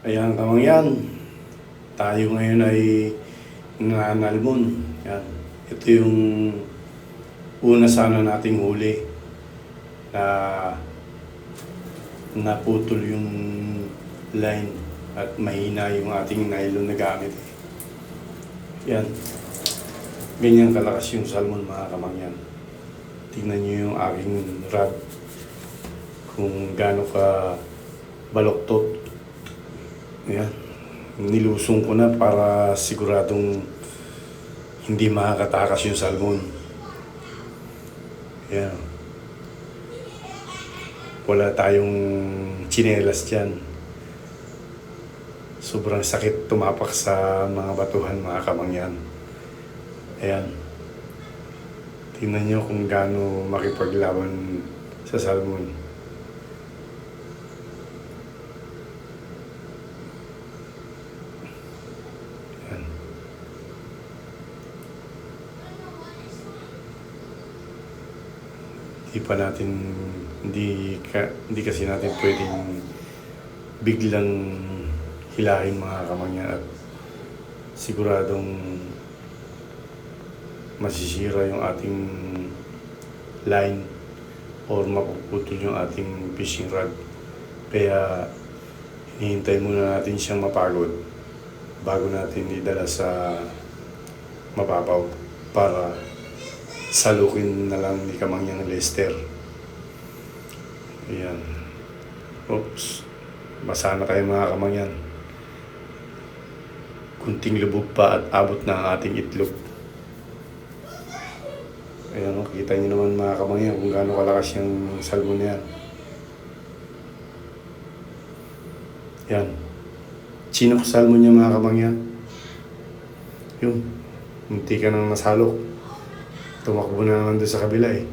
Ayan, kamangyan. Tayo ngayon ay nanalmon. Yan. Ito yung una sana nating huli na naputol yung line at mahina yung ating nylon na gamit. Yan. Ganyan kalakas yung salmon, mga kamangyan. Tingnan nyo yung aking rod kung gaano ka baloktot. Yan. Nilusong ko na para siguradong hindi makakatakas yung salmon. Yan. Wala tayong tsinelas dyan. Sobrang sakit tumapak sa mga batuhan, mga kamangyan. Ayan. Tingnan nyo kung gaano makipaglaban sa salmon. Ayan. Hindi kasi natin pwedeng biglang hilahin, mga kamangyan, at siguradong masisira yung ating line or mapuputol yung ating fishing rod. Kaya hinihintay muna natin siyang mapagod bago natin idala sa mababaw para salukin na lang ni Kamangyang Lester. Ayan. Oops. Basa na kayo, mga kamangyan. Kunting lubog pa at abot na ang ating itlog. Ayan, no? Kita nyo naman, mga kamangyan, kung gaano kalakas yung salmon na yan. Yan. Chinok salmon niya, mga kamangyan. Yun. Munti ka nang nasalok. Tumakbo na naman doon sa kabila eh.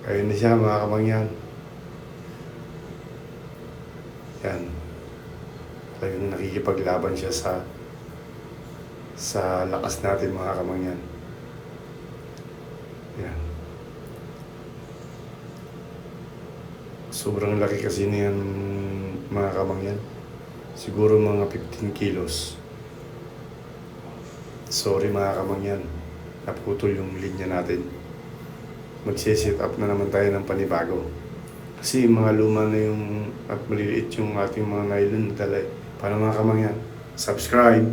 Ayun na siya, mga kamangyan. Yan. Talagang nakikipaglaban siya sa lakas natin, mga kamangyan. Yan. Sobrang laki kasi niyan, mga kamangyan. Siguro mga 15 kilos. Sorry, mga kamangyan. Naputol yung linya natin. Magsiset up na naman tayo ng panibago. Kasi mga luma na yung at maliliit yung ating mga nylon na dala. Para, mga kamangyan, subscribe!